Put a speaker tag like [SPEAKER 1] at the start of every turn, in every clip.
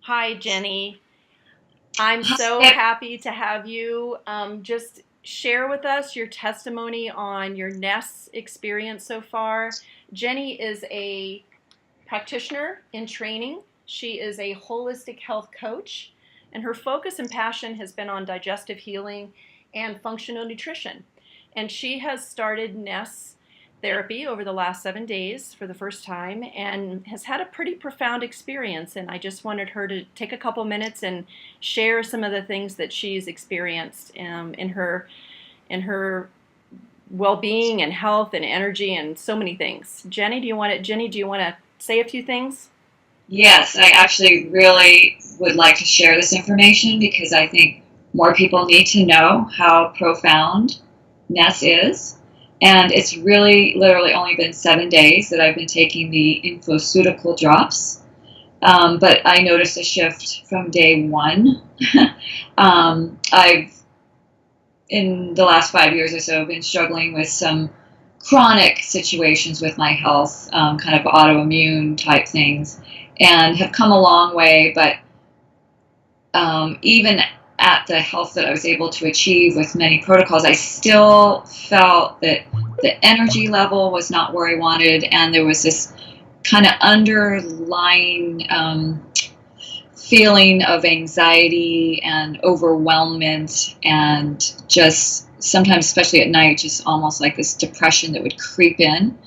[SPEAKER 1] Hi, Jenny. I'm so happy to have you. Just share with us your testimony on your NES experience so far. Jenny is a practitioner in training. She is a holistic health coach, and her focus and passion has been on digestive healing and functional nutrition. And she has started NES Therapy over the last 7 days for the first time and has had a pretty profound experience. And I just wanted her to take a couple minutes and share some of the things that she's experienced in her well-being and health and energy and so many things. Jenny, do you want to say a few things?
[SPEAKER 2] Yes, I actually really would like to share this information because I think more people need to know how profound NES is. And it's really literally only been 7 days that I've been taking the infoceutical drops. But I noticed a shift from day one. I've, in the last 5 years or so, been struggling with some chronic situations with my health, kind of autoimmune type things, and have come a long way. But even at the health that I was able to achieve with many protocols, I still felt that the energy level was not where I wanted, and there was this kind of underlying feeling of anxiety and overwhelmment, and just sometimes, especially at night, just almost like this depression that would creep in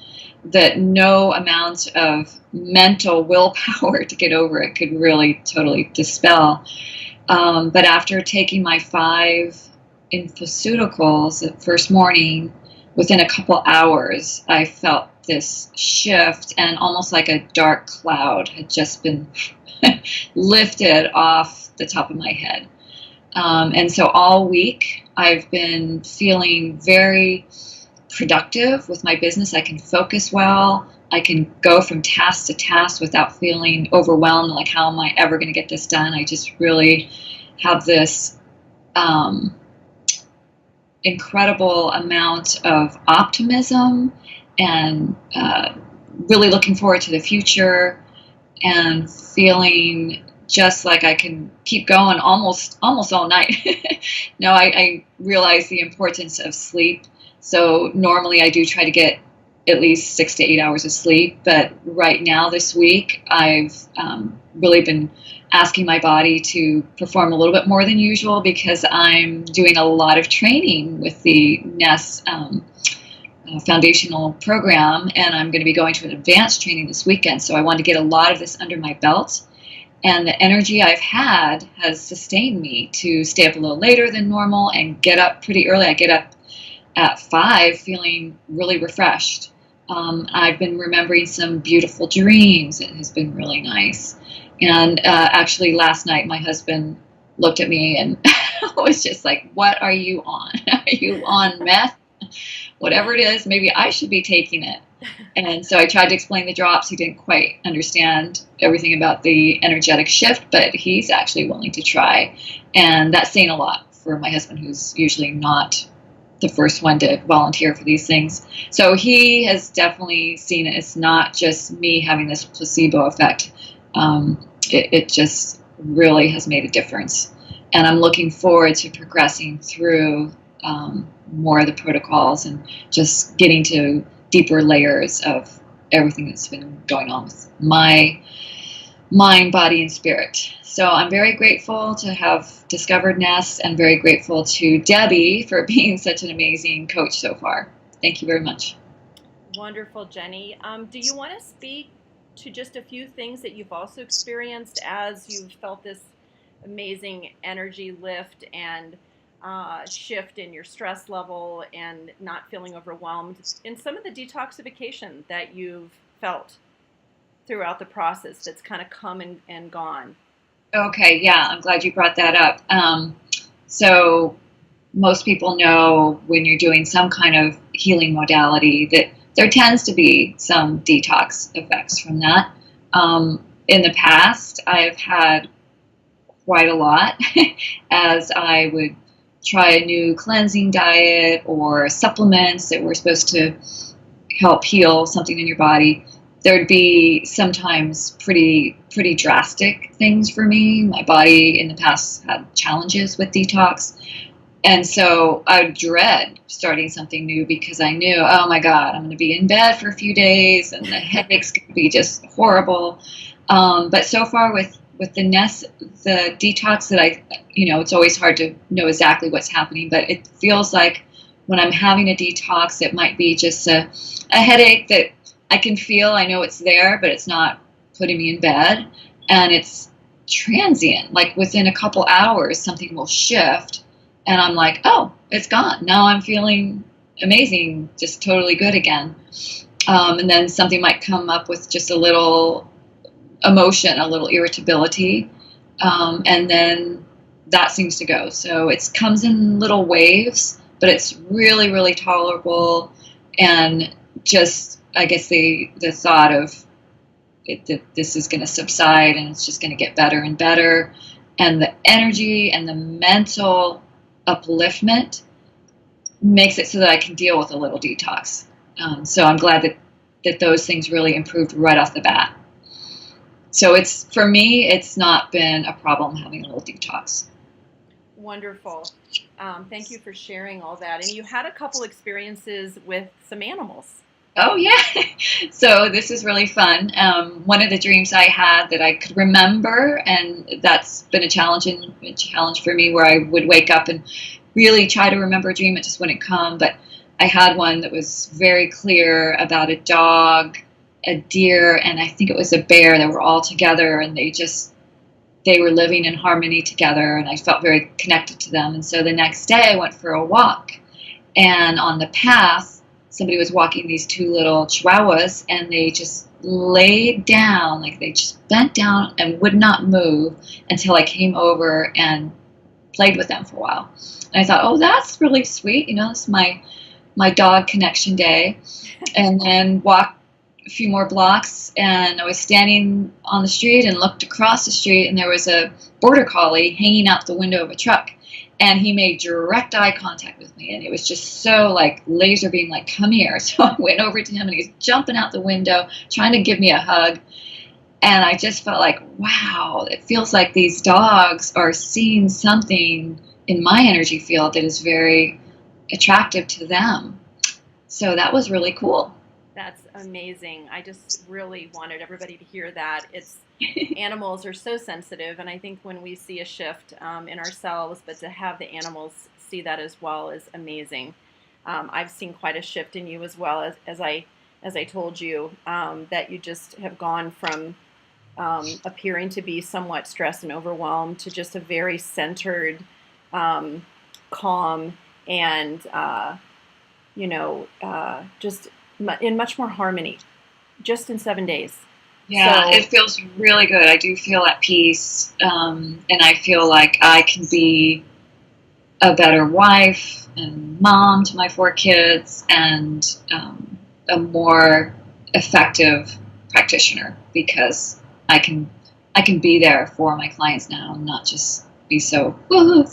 [SPEAKER 2] that no amount of mental willpower to get over it could really totally dispel. But after taking my 5 infuceuticals the first morning, within a couple hours, I felt this shift, and almost like a dark cloud had just been lifted off the top of my head. And so all week, I've been feeling very productive with my business. I can focus well. I can go from task to task without feeling overwhelmed, like how am I ever going to get this done? I just really have this incredible amount of optimism and really looking forward to the future and feeling just like I can keep going almost all night. No, I realize the importance of sleep. So normally I do try to get at least 6 to 8 hours of sleep. But right now this week, I've really been asking my body to perform a little bit more than usual because I'm doing a lot of training with the NES foundational program, and I'm going to be going to an advanced training this weekend. So I want to get a lot of this under my belt. And the energy I've had has sustained me to stay up a little later than normal and get up pretty early. I get up at 5 feeling really refreshed. I've been remembering some beautiful dreams. It has been really nice. And actually last night my husband looked at me and was just like, what are you on? Are you on meth? Whatever it is, maybe I should be taking it. And so I tried to explain the drops. He didn't quite understand everything about the energetic shift, but he's actually willing to try. And that's saying a lot for my husband, who's usually not the first one to volunteer for these things. So he has definitely seen it. It's not just me having this placebo effect. It just really has made a difference. And I'm looking forward to progressing through more of the protocols and just getting to deeper layers of everything that's been going on with my mind, body, and spirit. So I'm very grateful to have discovered NES and very grateful to Debbie for being such an amazing coach so far. Thank you very much.
[SPEAKER 1] Wonderful, Jenny. Do you want to speak to just a few things that you've also experienced as you've felt this amazing energy lift and shift in your stress level and not feeling overwhelmed in some of the detoxification that you've felt throughout the process that's kind of come and gone?
[SPEAKER 2] Okay, yeah, I'm glad you brought that up. So most people know when you're doing some kind of healing modality that there tends to be some detox effects from that. In the past, I've had quite a lot as I would try a new cleansing diet or supplements that were supposed to help heal something in your body. there'd be sometimes pretty drastic things for me. My body in the past had challenges with detox. And so I would dread starting something new because I knew, oh my God, I'm going to be in bed for a few days and the headaches could be just horrible. But so far with the NES, the detox that it's always hard to know exactly what's happening, but it feels like when I'm having a detox, it might be just a headache that I can feel. I know it's there, but it's not putting me in bed. And it's transient. Like within a couple hours, something will shift. And I'm like, oh, it's gone. Now I'm feeling amazing, just totally good again. And then something might come up with just a little emotion, a little irritability. And then that seems to go. So it comes in little waves, but it's really, really tolerable. And just, I guess the thought of that this is going to subside and it's just going to get better and better. And the energy and the mental upliftment makes it so that I can deal with a little detox. So I'm glad that those things really improved right off the bat. So for me, it's not been a problem having a little detox.
[SPEAKER 1] Wonderful. Thank you for sharing all that. And you had a couple experiences with some animals.
[SPEAKER 2] Oh, yeah. So this is really fun. One of the dreams I had that I could remember, and that's been a challenge for me, where I would wake up and really try to remember a dream. It just wouldn't come. But I had one that was very clear about a dog, a deer, and I think it was a bear that were all together, and they were living in harmony together, and I felt very connected to them. And so the next day I went for a walk, and on the path, somebody was walking these two little chihuahuas, and they just laid down, like they just bent down and would not move until I came over and played with them for a while. And I thought, oh, that's really sweet. This is my dog connection day. And then walked a few more blocks, and I was standing on the street and looked across the street, and there was a border collie hanging out the window of a truck. And he made direct eye contact with me, and it was just so like laser beam, like, come here. So I went over to him, and he's jumping out the window, trying to give me a hug. And I just felt like, wow, it feels like these dogs are seeing something in my energy field that is very attractive to them. So that was really cool.
[SPEAKER 1] That's amazing. I just really wanted everybody to hear that. Animals are so sensitive, and I think when we see a shift in ourselves, but to have the animals see that as well is amazing. I've seen quite a shift in you as well, as I told you, that you just have gone from appearing to be somewhat stressed and overwhelmed to just a very centered, calm, and just in much more harmony, just in 7 days.
[SPEAKER 2] Yeah, so, it feels really good. I do feel at peace, and I feel like I can be a better wife and mom to my 4 kids, and a more effective practitioner, because I can be there for my clients now and not just be so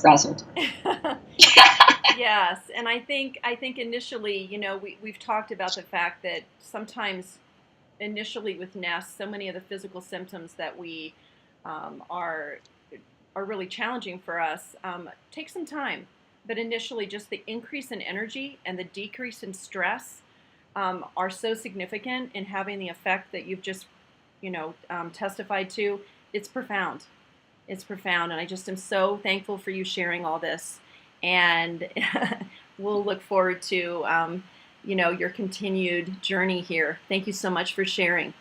[SPEAKER 2] frazzled.
[SPEAKER 1] Yes, and I think initially, we've talked about the fact that sometimes initially with NES, so many of the physical symptoms that we are really challenging for us take some time. But initially, just the increase in energy and the decrease in stress are so significant in having the effect that you've just testified to. It's profound. It's profound, and I just am so thankful for you sharing all this. And we'll look forward to your continued journey here. Thank you so much for sharing.